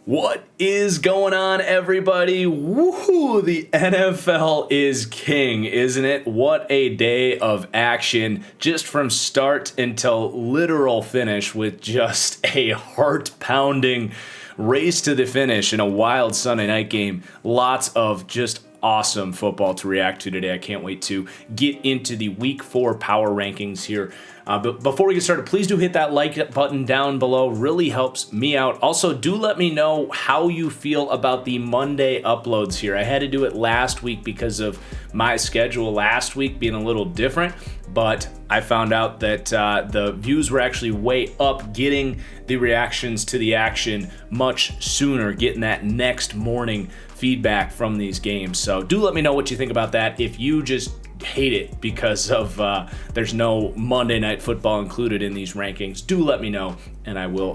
What is going on, everybody? Woohoo! The NFL is king, isn't it? What a day of action, just from start until literal finish, with just a heart-pounding race to the finish in a wild Sunday night game. Lots of just awesome football to react to today. I can't wait to get into the Week 4 power rankings here. But before we get started, please do hit that like button down below. Really helps me out. Also, do let me know how you feel about the Monday uploads here. I had to do it last week because of my schedule last week being a little different, but I found out that the views were actually way up, getting the reactions to the action much sooner, getting that next morning feedback from these games. So do let me know what you think about that. If you just hate it because of there's no Monday Night Football included in these rankings, do let me know, and I will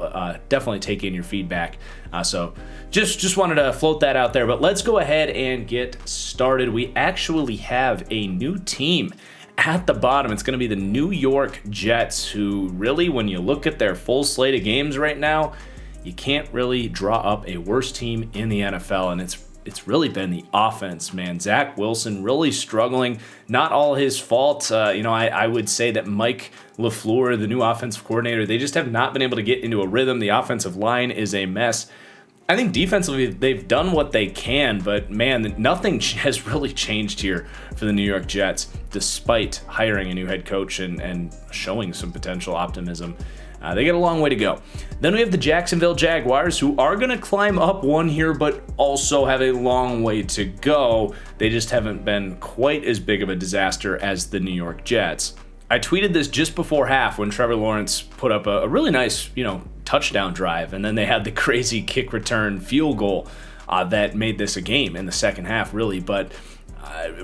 definitely take in your feedback. So just wanted to float that out there, but let's go ahead and get started. We actually have a new team at the bottom. It's going to be the New York Jets, who really, when you look at their full slate of games right now, you can't really draw up a worse team in the NFL, and it's really been the offense, man. Zach Wilson really struggling. Not all his fault. I would say that Mike LaFleur, the new offensive coordinator, they just have not been able to get into a rhythm. The offensive line is a mess. I think defensively they've done what they can, but man, nothing has really changed here for the New York Jets, despite hiring a new head coach and showing some potential optimism. They got a long way to go. Then we have the Jacksonville Jaguars, who are going to climb up one here, but also have a long way to go. They just haven't been quite as big of a disaster as the New York Jets. I tweeted this just before half when Trevor Lawrence put up a really nice, touchdown drive, and then they had the crazy kick return field goal that made this a game in the second half, really. But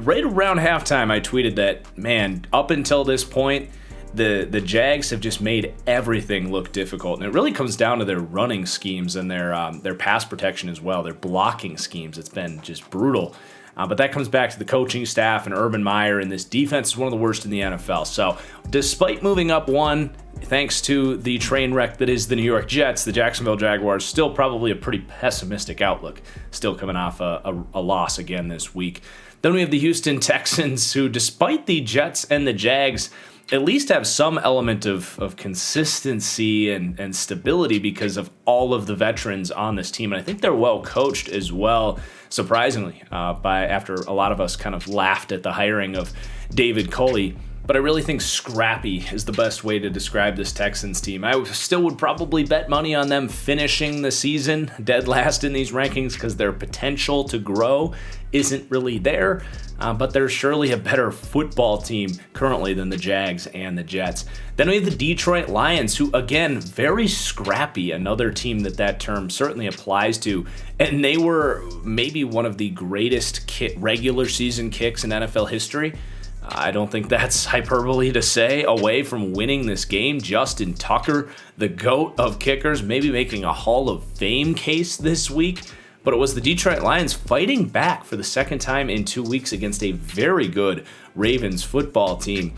right around halftime, I tweeted that, man, up until this point, the Jags have just made everything look difficult, and it really comes down to their running schemes and their pass protection as well, their blocking schemes. It's been just brutal. But that comes back to the coaching staff and Urban Meyer, and this defense is one of the worst in the NFL. So despite moving up one, thanks to the train wreck that is the New York Jets, the Jacksonville Jaguars still probably a pretty pessimistic outlook, still coming off a loss again this week. Then we have the Houston Texans, who, despite the Jets and the Jags, at least have some element of consistency and stability because of all of the veterans on this team. And I think they're well coached as well, surprisingly, after a lot of us kind of laughed at the hiring of David Culley. But I really think scrappy is the best way to describe this Texans team. I still would probably bet money on them finishing the season dead last in these rankings because their potential to grow isn't really there. But they're surely a better football team currently than the Jags and the Jets. Then we have the Detroit Lions, who, again, very scrappy, another team that term certainly applies to. And they were maybe one of the greatest regular season kicks in NFL history. I don't think that's hyperbole to say, away from winning this game. Justin Tucker, the GOAT of kickers, maybe making a Hall of Fame case this week. But it was the Detroit Lions fighting back for the second time in 2 weeks against a very good Ravens football team.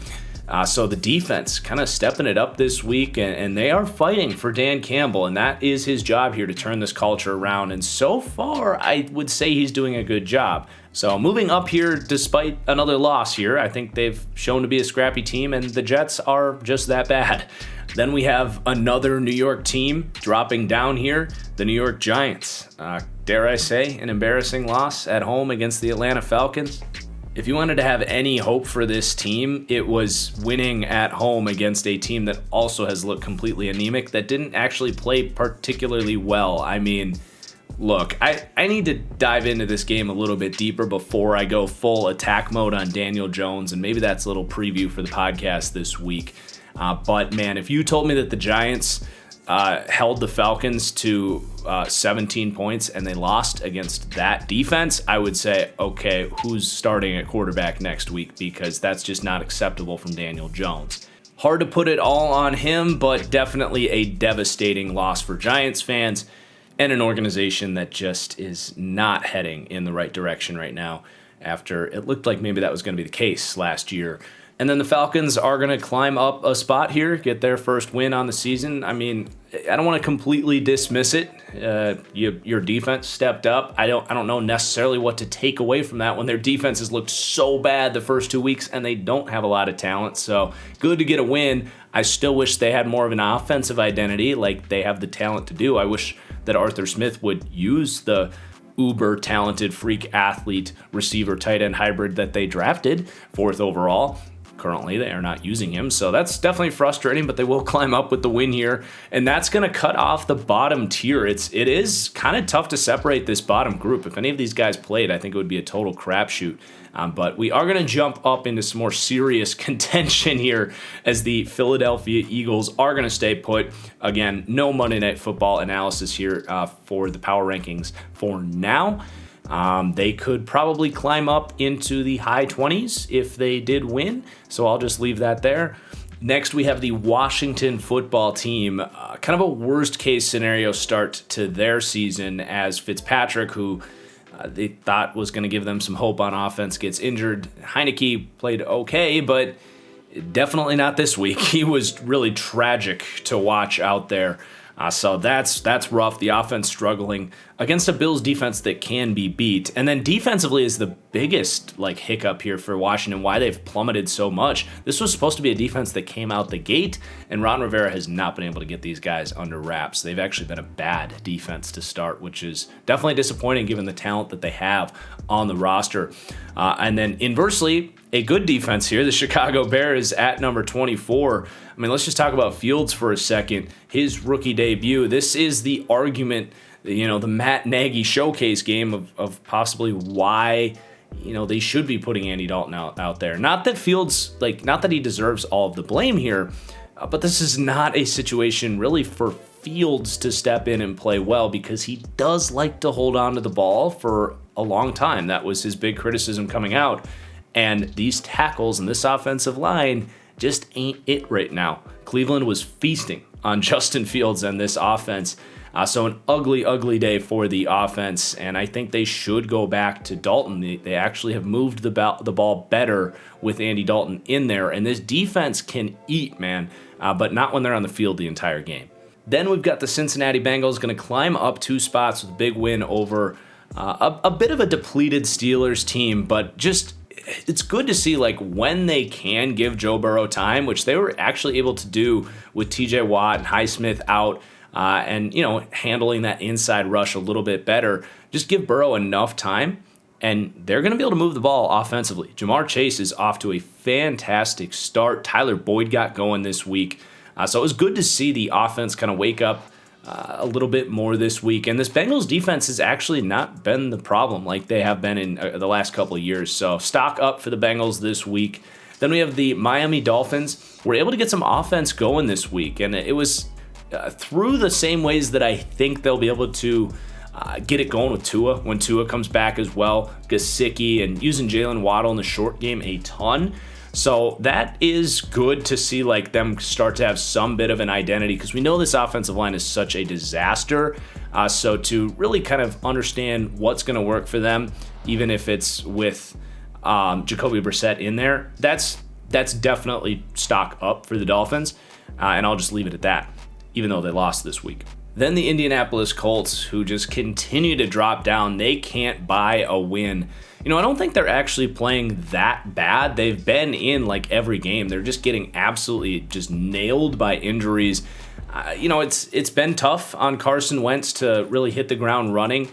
So the defense kind of stepping it up this week, and they are fighting for Dan Campbell, and that is his job here, to turn this culture around. And so far, I would say he's doing a good job. So moving up here, despite another loss here, I think they've shown to be a scrappy team, and the Jets are just that bad. Then we have another New York team dropping down here, the New York Giants. Dare I say, an embarrassing loss at home against the Atlanta Falcons. If you wanted to have any hope for this team, it was winning at home against a team that also has looked completely anemic, that didn't actually play particularly well. I mean, look, I need to dive into this game a little bit deeper before I go full attack mode on Daniel Jones, and maybe that's a little preview for the podcast this week. But man, if you told me that the Giants held the Falcons to 17 points and they lost against that defense, I would say, okay, who's starting at quarterback next week? Because that's just not acceptable from Daniel Jones. Hard to put it all on him, but definitely a devastating loss for Giants fans and an organization that just is not heading in the right direction right now, after it looked like maybe that was going to be the case last year And then the Falcons are going to climb up a spot here, get their first win on the season. I mean, I don't want to completely dismiss it. Your defense stepped up. I don't know necessarily what to take away from that when their defense has looked so bad the first 2 weeks and they don't have a lot of talent. So good to get a win. I still wish they had more of an offensive identity like they have the talent to do. I wish that Arthur Smith would use the uber talented freak athlete receiver tight end hybrid that they drafted 4th overall. Currently, they are not using him, so that's definitely frustrating, but they will climb up with the win here, and that's going to cut off the bottom tier. It is kind of tough to separate this bottom group. If any of these guys played, I think it would be a total crapshoot, but we are going to jump up into some more serious contention here as the Philadelphia Eagles are going to stay put. Again, no Monday Night Football analysis here for the power rankings for now. They could probably climb up into the high 20s if they did win, so I'll just leave that there. Next, we have the Washington football team, kind of a worst-case scenario start to their season as Fitzpatrick, who they thought was going to give them some hope on offense, gets injured. Heineke played okay, but definitely not this week. He was really tragic to watch out there. So that's rough. The offense struggling against a Bills defense that can be beat. And then defensively is the biggest hiccup here for Washington, why they've plummeted so much. This was supposed to be a defense that came out the gate, and Ron Rivera has not been able to get these guys under wraps. They've actually been a bad defense to start, which is definitely disappointing given the talent that they have on the roster. And then inversely, a good defense here. The Chicago Bears at number 24. I mean, let's just talk about Fields for a second. His rookie debut. This is the argument, the Matt Nagy showcase game of possibly why, they should be putting Andy Dalton out there. Not that Fields, not that he deserves all of the blame here, but this is not a situation really for Fields to step in and play well because he does like to hold on to the ball for a long time. That was his big criticism coming out. And these tackles and this offensive line just ain't it right now. Cleveland was feasting on Justin Fields and this offense. So an ugly, ugly day for the offense. And I think they should go back to Dalton. They actually have moved the ball better with Andy Dalton in there. And this defense can eat, man, but not when they're on the field the entire game. Then we've got the Cincinnati Bengals going to climb up 2 spots with a big win over a bit of a depleted Steelers team, but just it's good to see when they can give Joe Burrow time, which they were actually able to do with TJ Watt and Highsmith out and, handling that inside rush a little bit better. Just give Burrow enough time and they're going to be able to move the ball offensively. Jamar Chase is off to a fantastic start. Tyler Boyd got going this week. So it was good to see the offense kind of wake up a little bit more this week. And this Bengals defense has actually not been the problem like they have been in the last couple of years. So stock up for the Bengals this week. Then we have the Miami Dolphins. We're able to get some offense going this week. And it was through the same ways that I think they'll be able to get it going with Tua when Tua comes back as well. Gesicki and using Jalen Waddle in the short game a ton. So that is good to see them start to have some bit of an identity because we know this offensive line is such a disaster. So to really kind of understand what's going to work for them, even if it's with Jacoby Brissett in there, that's definitely stock up for the Dolphins. And I'll just leave it at that, even though they lost this week. Then the Indianapolis Colts, who just continue to drop down. They can't buy a win. I don't think they're actually playing that bad. They've been in every game. They're just getting absolutely just nailed by injuries. It's been tough on Carson Wentz to really hit the ground running.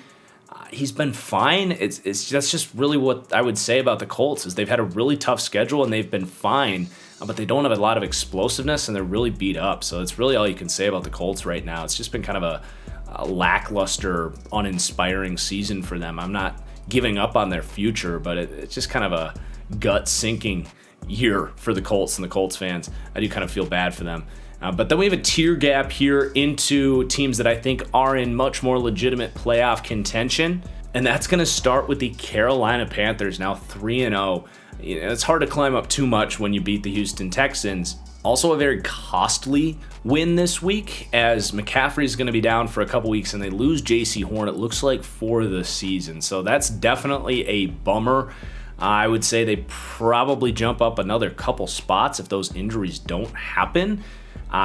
He's been fine. That's just really what I would say about the Colts is they've had a really tough schedule and they've been fine, but they don't have a lot of explosiveness and they're really beat up. So it's really all you can say about the Colts right now. It's just been kind of a lackluster, uninspiring season for them. I'm not giving up on their future, but it's just kind of a gut-sinking year for the Colts and the Colts fans. I do kind of feel bad for them. But then we have a tier gap here into teams that I think are in much more legitimate playoff contention, and that's going to start with the Carolina Panthers, now 3-0. It's hard to climb up too much when you beat the Houston Texans. Also a very costly win this week as McCaffrey's going to be down for a couple weeks and they lose J.C. Horn, it looks like, for the season. So that's definitely a bummer. I would say they probably jump up another couple spots if those injuries don't happen.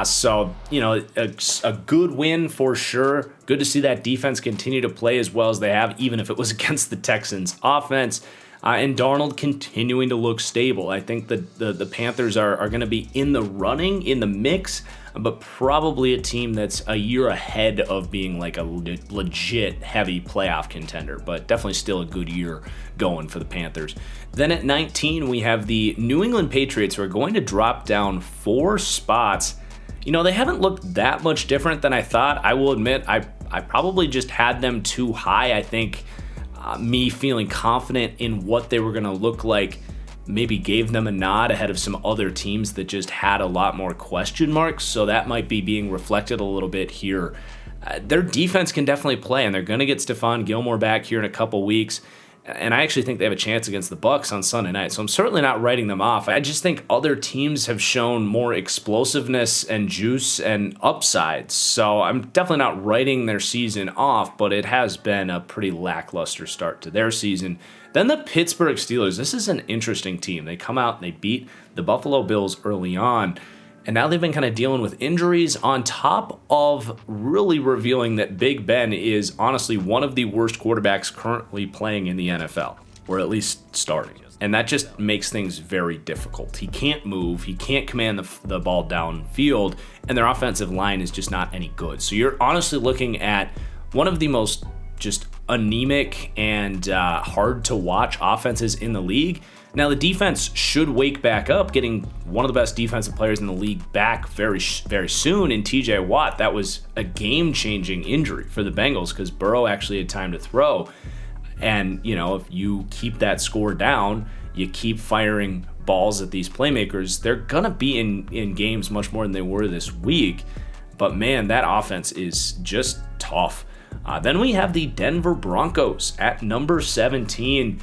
So, a good win for sure. Good to see that defense continue to play as well as they have, even if it was against the Texans offense. And Darnold continuing to look stable. I think the Panthers are going to be in the running, in the mix, but probably a team that's a year ahead of being like a legit heavy playoff contender, but definitely still a good year going for the Panthers. Then at 19, we have the New England Patriots, who are going to drop down 4 spots. They haven't looked that much different than I thought. I will admit, I probably just had them too high. I think me feeling confident in what they were going to look like maybe gave them a nod ahead of some other teams that just had a lot more question marks. So that might be being reflected a little bit here. Their defense can definitely play, and they're going to get Stephon Gilmore back here in a couple weeks. And I actually think they have a chance against the Bucs on Sunday night. So I'm certainly not writing them off. I just think other teams have shown more explosiveness and juice and upsides. So I'm definitely not writing their season off, but it has been a pretty lackluster start to their season. Then the Pittsburgh Steelers. This is an interesting team. They come out and they beat the Buffalo Bills early on. And now they've been kind of dealing with injuries on top of really revealing that Big Ben is honestly one of the worst quarterbacks currently playing in the NFL, or at least starting. And that just makes things very difficult. He can't move, he can't command the ball downfield, and their offensive line is just not any good. So you're honestly looking at one of the most just anemic and hard to watch offenses in the league. Now, the defense should wake back up, getting one of the best defensive players in the league back very, very soon in TJ Watt. That was a game-changing injury for the Bengals because Burrow actually had time to throw. And, if you keep that score down, you keep firing balls at these playmakers, they're going to be in games much more than they were this week. But, man, that offense is just tough. Then we have the Denver Broncos at number 17.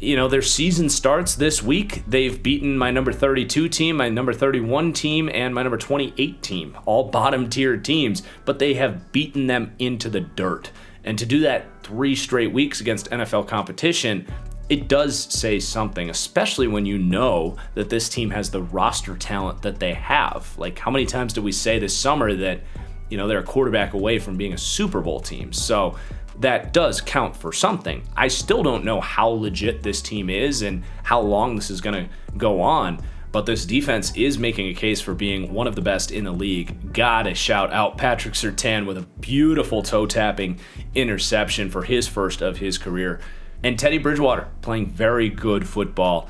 Their season starts this week. They've beaten my number 32 team, my number 31 team, and my number 28 team, all bottom tier teams, but they have beaten them into the dirt. And to do that 3 straight weeks against NFL competition, it does say something, especially when you know that this team has the roster talent that they have. Like, how many times did we say this summer that, they're a quarterback away from being a Super Bowl team? So that does count for something. I still don't know how legit this team is and how long this is going to go on, but this defense is making a case for being one of the best in the league. Gotta shout out Patrick Surtain with a beautiful toe-tapping interception for his first of his career. And Teddy Bridgewater playing very good football,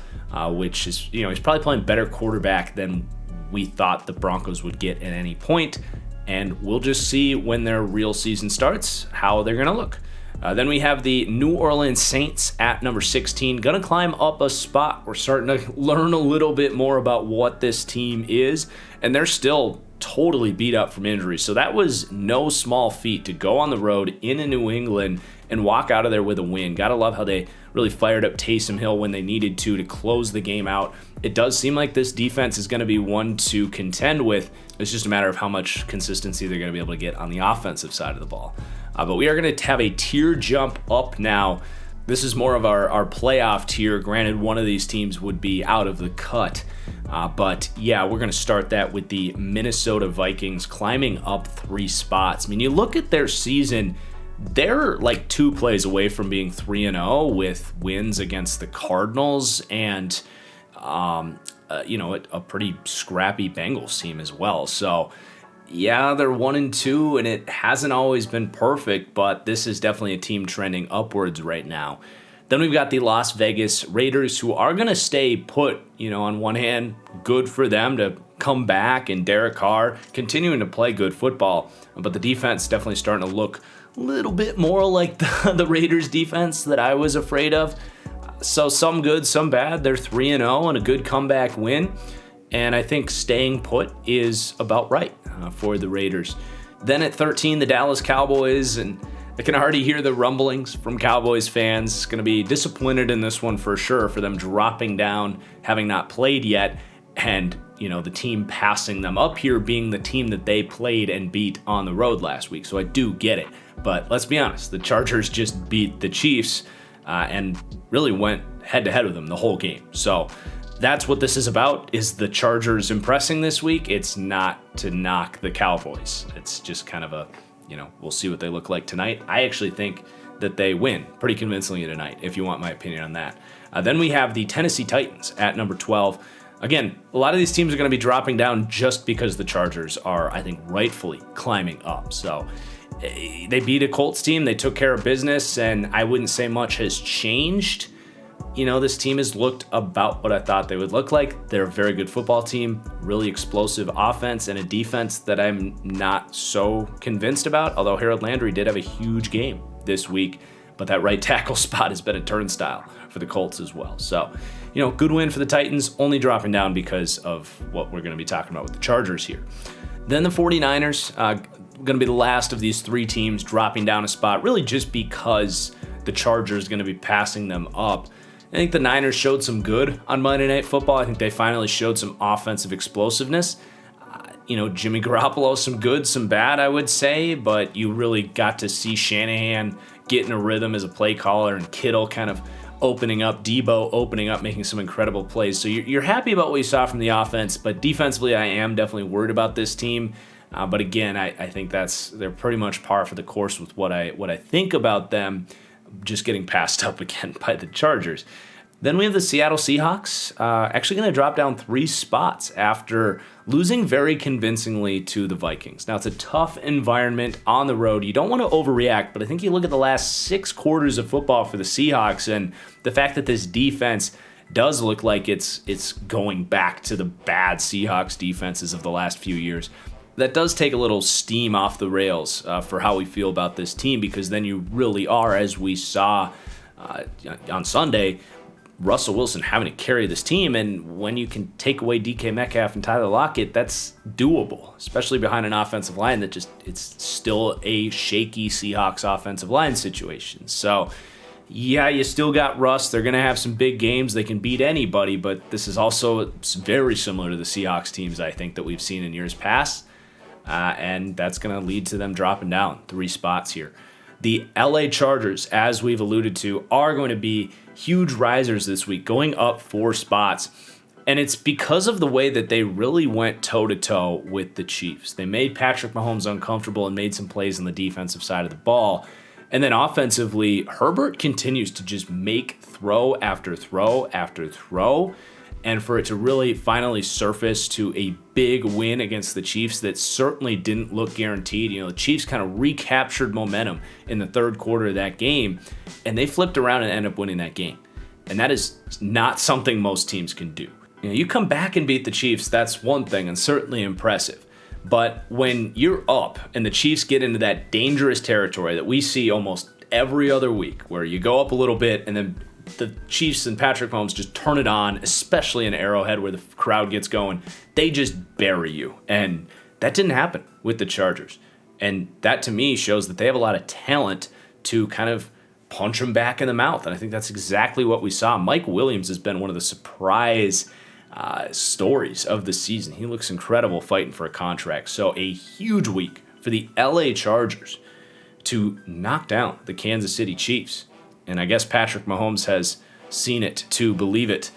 which is, he's probably playing better quarterback than we thought the Broncos would get at any point. And we'll just see when their real season starts how they're going to look. Then we have the New Orleans Saints at number 16. Going to climb up a spot. We're starting to learn a little bit more about what this team is. And they're still totally beat up from injuries. So that was no small feat to go on the road into New England and walk out of there with a win. Gotta love how they really fired up Taysom Hill when they needed to close the game out. It does seem like this defense is going to be one to contend with. It's just a matter of how much consistency they're going to be able to get on the offensive side of the ball. But we are going to have a tier jump up now. This is more of our playoff tier. Granted, one of these teams would be out of the cut. But yeah, we're going to start that with the Minnesota Vikings climbing up 3 spots. I mean, you look at their season, they're like 2 plays away from being 3-0 with wins against the Cardinals and, a pretty scrappy Bengals team as well. So yeah, they're 1-2 and it hasn't always been perfect, but this is definitely a team trending upwards right now. Then we've got the Las Vegas Raiders, who are going to stay put. On one hand, good for them to come back, and Derek Carr continuing to play good football, but the defense definitely starting to look a little bit more like the Raiders defense that I was afraid of. So some good, some bad. They're 3-0 and a good comeback win, and I think staying put is about right for the Raiders. Then at 13, the Dallas Cowboys, and I can already hear the rumblings from Cowboys fans. Going to be disappointed in this one for sure, for them dropping down, having not played yet, and the team passing them up here being the team that they played and beat on the road last week. So I do get it. But let's be honest, the Chargers just beat the Chiefs and really went head-to-head with them the whole game. So that's what this is about, is the Chargers impressing this week. It's not to knock the Cowboys. It's just kind of a, we'll see what they look like tonight. I actually think that they win pretty convincingly tonight, if you want my opinion on that. Then we have the Tennessee Titans at number 12. Again, a lot of these teams are going to be dropping down just because the Chargers are, I think, rightfully climbing up. So they beat a Colts team. They took care of business, and I wouldn't say much has changed. This team has looked about what I thought they would look like. They're a very good football team, really explosive offense, and a defense that I'm not so convinced about, although Harold Landry did have a huge game this week, but that right tackle spot has been a turnstile for the Colts as well. So, good win for the Titans, only dropping down because of what we're going to be talking about with the Chargers here. Then the 49ers, going to be the last of these three teams dropping down a spot, really just because the Chargers going to be passing them up. I think the Niners showed some good on Monday Night Football. I think they finally showed some offensive explosiveness. Jimmy Garoppolo, some good, some bad, I would say, but you really got to see Shanahan get in a rhythm as a play caller, and Kittle kind of opening up, Debo opening up, making some incredible plays. So you're happy about what you saw from the offense, but defensively, I am definitely worried about this team. But again, I think they're pretty much par for the course with what I think about them, just getting passed up again by the Chargers. Then we have the Seattle Seahawks, actually going to drop down 3 spots after losing very convincingly to the Vikings. Now, it's a tough environment on the road. You don't want to overreact, but I think you look at the last 6 quarters of football for the Seahawks, and the fact that this defense does look like it's going back to the bad Seahawks defenses of the last few years. That does take a little steam off the rails for how we feel about this team, because then you really are, as we saw on Sunday, Russell Wilson having to carry this team, and when you can take away DK Metcalf and Tyler Lockett, that's doable, especially behind an offensive line that it's still a shaky Seahawks offensive line situation. So, yeah, you still got Russ. They're going to have some big games. They can beat anybody, but this is also very similar to the Seahawks teams, I think, that we've seen in years past, and that's going to lead to them dropping down 3 spots here. The LA Chargers, as we've alluded to, are going to be huge risers this week, going up 4 spots. And it's because of the way that they really went toe-to-toe with the Chiefs. They made Patrick Mahomes uncomfortable and made some plays on the defensive side of the ball. And then offensively, Herbert continues to just make throw after throw after throw. And for it to really finally surface to a big win against the Chiefs that certainly didn't look guaranteed. The Chiefs kind of recaptured momentum in the third quarter of that game, and they flipped around and ended up winning that game. And that is not something most teams can do. You come back and beat the Chiefs, that's one thing, and certainly impressive. But when you're up and the Chiefs get into that dangerous territory that we see almost every other week, where you go up a little bit and then the Chiefs and Patrick Mahomes just turn it on, especially in Arrowhead where the crowd gets going, they just bury you. And that didn't happen with the Chargers. And that, to me, shows that they have a lot of talent to kind of punch them back in the mouth. And I think that's exactly what we saw. Mike Williams has been one of the surprise stories of the season. He looks incredible fighting for a contract. So a huge week for the LA Chargers to knock down the Kansas City Chiefs. And I guess Patrick Mahomes has seen it to believe it.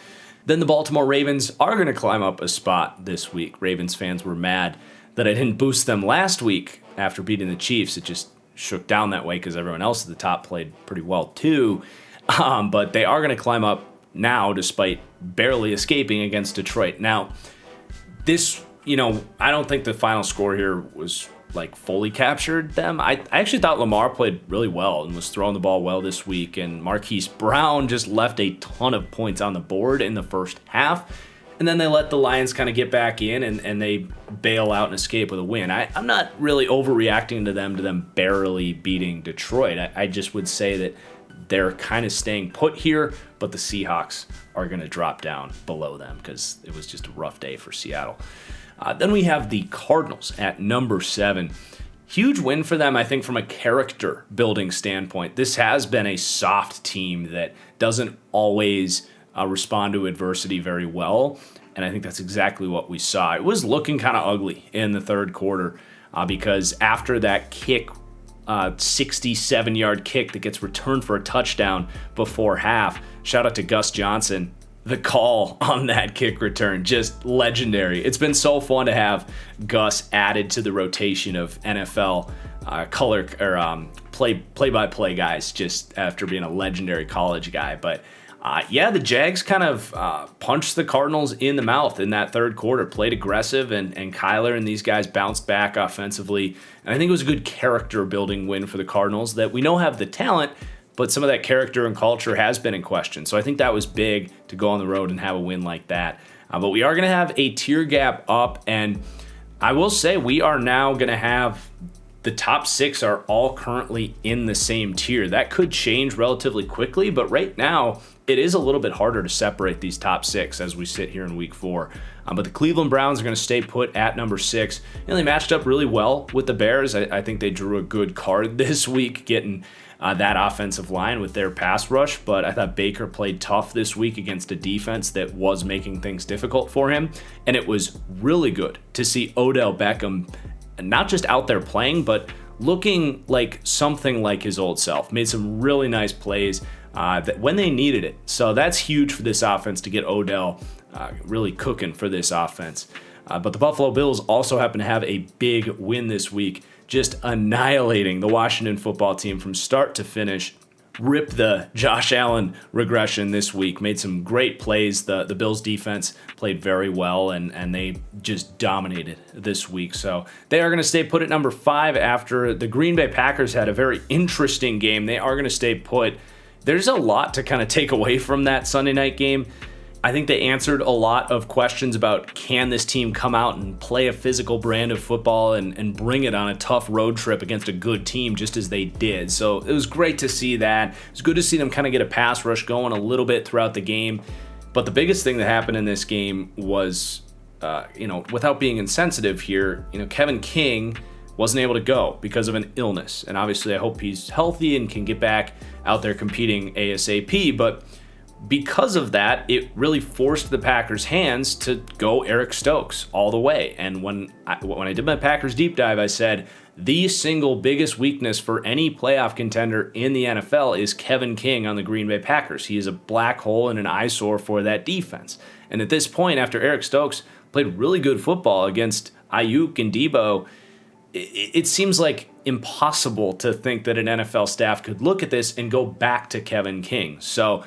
Then the Baltimore Ravens are going to climb up a spot this week. Ravens fans were mad that I didn't boost them last week after beating the Chiefs. It just shook down that way because everyone else at the top played pretty well too. But they are going to climb up now despite barely escaping against Detroit. Now, this, I don't think the final score here was fully captured them. I actually thought Lamar played really well and was throwing the ball well this week, and Marquise Brown just left a ton of points on the board in the first half, and then they let the Lions kind of get back in and they bail out and escape with a win. I'm not really overreacting to them barely beating Detroit. I just would say that they're kind of staying put here, but the Seahawks are going to drop down below them because it was just a rough day for Seattle. Then we have the Cardinals at number 7. Huge win for them, I think, from a character building standpoint. This has been a soft team that doesn't always respond to adversity very well, and I think that's exactly what we saw. It was looking kind of ugly in the third quarter because after that kick 67-yard kick that gets returned for a touchdown before half. Shout out to Gus Johnson. The call on that kick return, just legendary. It's been so fun to have Gus added to the rotation of NFL play-by-play guys, just after being a legendary college guy. But the Jags kind of punched the Cardinals in the mouth in that third quarter, played aggressive, and Kyler and these guys bounced back offensively. And I think it was a good character-building win for the Cardinals that we know have the talent, but some of that character and culture has been in question. So I think that was big to go on the road and have a win like that. But we are going to have a tier gap up, and I will say we are now going to have the top 6 are all currently in the same tier. That could change relatively quickly, but right now it is a little bit harder to separate these top 6 as we sit here in week 4. But the Cleveland Browns are going to stay put at number 6. They matched up really well with the Bears. I think they drew a good card this week, getting that offensive line with their pass rush, but I thought Baker played tough this week against a defense that was making things difficult for him, and it was really good to see Odell Beckham not just out there playing, but looking like something like his old self. Made some really nice plays that when they needed it. So that's huge for this offense to get Odell really cooking for this offense. But the Buffalo Bills also happen to have a big win this week, just annihilating the Washington football team from start to finish. Ripped the Josh Allen regression this week, made some great plays. The Bills defense played very well, and they just dominated this week. So they are going to stay put at number 5 after the Green Bay Packers had a very interesting game. They are going to stay put. There's a lot to kind of take away from that Sunday night game. I think they answered a lot of questions about, can this team come out and play a physical brand of football and bring it on a tough road trip against a good team, just as they did. So it was great to see that. It was good to see them kind of get a pass rush going a little bit throughout the game. But the biggest thing that happened in this game was, without being insensitive here, Kevin King wasn't able to go because of an illness. And obviously I hope he's healthy and can get back out there competing ASAP. But because of that, it really forced the Packers' hands to go Eric Stokes all the way. And when I did my Packers deep dive, I said the single biggest weakness for any playoff contender in the NFL is Kevin King on the Green Bay Packers. He is a black hole and an eyesore for that defense. And at this point, after Eric Stokes played really good football against Ayuk and Debo, it seems like impossible to think that an NFL staff could look at this and go back to Kevin King. So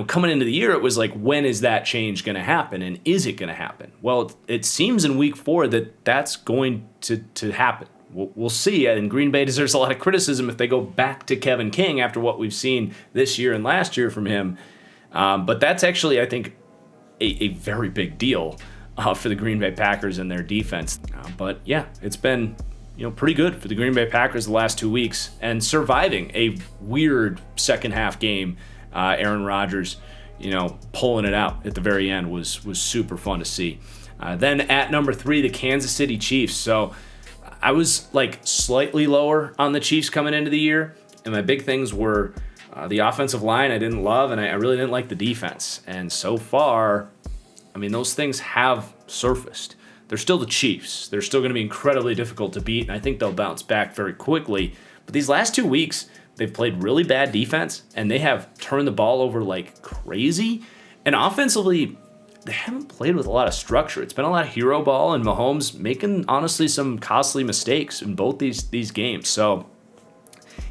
coming into the year, it was like, when is that change going to happen, and is it going to happen? Well, it seems in week 4 that that's going to happen. We'll see, and Green Bay deserves a lot of criticism if they go back to Kevin King after what we've seen this year and last year from him. But that's actually, I think, a very big deal for the Green Bay Packers and their defense. But yeah, it's been pretty good for the Green Bay Packers the last 2 weeks, and surviving a weird second half game. Aaron Rodgers, pulling it out at the very end was super fun to see. Then at number 3, the Kansas City Chiefs. So I was slightly lower on the Chiefs coming into the year, and my big things were the offensive line I didn't love, and I really didn't like the defense. And so far, those things have surfaced. They're still the Chiefs. They're still going to be incredibly difficult to beat, and I think they'll bounce back very quickly. But these last 2 weeks, they've played really bad defense, and they have turned the ball over like crazy. And offensively, they haven't played with a lot of structure. It's been a lot of hero ball, and Mahomes making, honestly, some costly mistakes in both these games. So,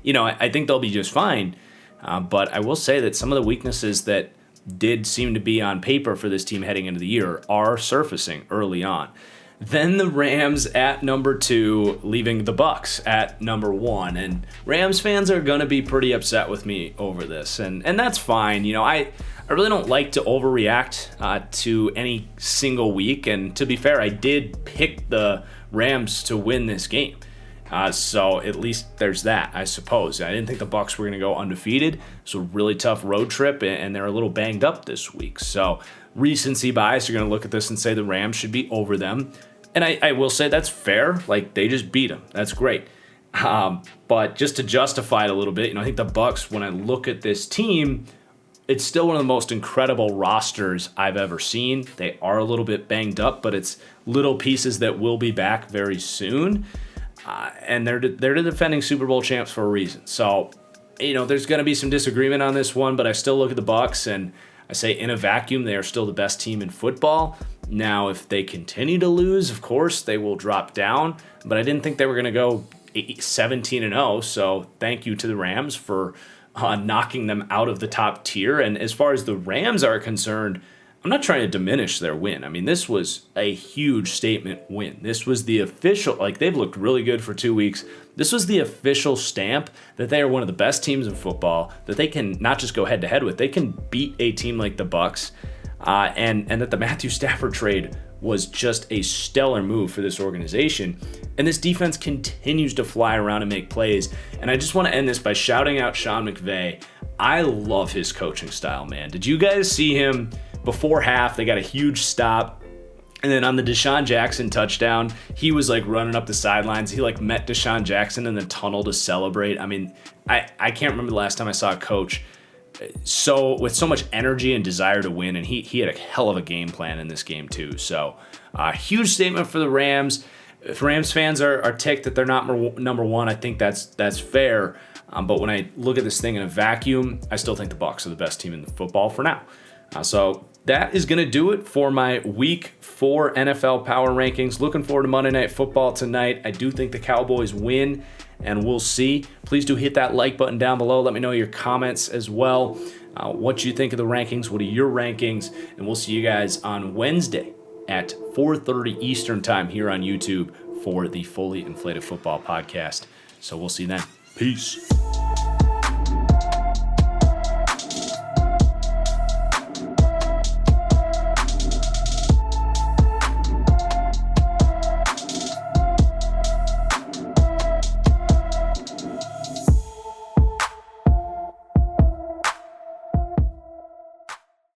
I think they'll be just fine. But I will say that some of the weaknesses that did seem to be on paper for this team heading into the year are surfacing early on. Then the Rams at number 2, leaving the Bucks at number 1. And Rams fans are going to be pretty upset with me over this. And that's fine. I really don't like to overreact to any single week. And to be fair, I did pick the Rams to win this game. So at least there's that, I suppose. I didn't think the Bucks were going to go undefeated. It's a really tough road trip, and they're a little banged up this week. So recency bias, you're going to look at this and say the Rams should be over them. And I will say that's fair. They just beat them. That's great. But just to justify it a little bit, I think the Bucks, when I look at this team, it's still one of the most incredible rosters I've ever seen. They are a little bit banged up, but it's little pieces that will be back very soon. and they're the defending Super Bowl champs for a reason. So, there's going to be some disagreement on this one, but I still look at the Bucs and I say in a vacuum, they are still the best team in football. Now, if they continue to lose, of course, they will drop down, but I didn't think they were going to go 17-0, so thank you to the Rams for knocking them out of the top tier. And as far as the Rams are concerned, I'm not trying to diminish their win. I mean, this was a huge statement win. This was the official, they've looked really good for 2 weeks. This was the official stamp that they are one of the best teams in football, that they can not just go head-to-head with, they can beat a team like the Bucs, and that the Matthew Stafford trade was just a stellar move for this organization. And this defense continues to fly around and make plays. And I just want to end this by shouting out Sean McVay. I love his coaching style, man. Did you guys see him before half? They got a huge stop. And then on the Deshaun Jackson touchdown, he was running up the sidelines. He met Deshaun Jackson in the tunnel to celebrate. I mean, I can't remember the last time I saw a coach with so much energy and desire to win, and he had a hell of a game plan in this game too. So huge statement for the Rams. If Rams fans are ticked that they're not number one, I think that's fair. But when I look at this thing in a vacuum, I still think the Bucs are the best team in the football for now. So that is going to do it for my Week 4 NFL Power Rankings. Looking forward to Monday Night Football tonight. I do think the Cowboys win, and we'll see. Please do hit that like button down below. Let me know your comments as well. What you think of the rankings. What are your rankings? And we'll see you guys on Wednesday at 4:30 Eastern Time here on YouTube for the Fully Inflated Football Podcast. So we'll see you then. Peace.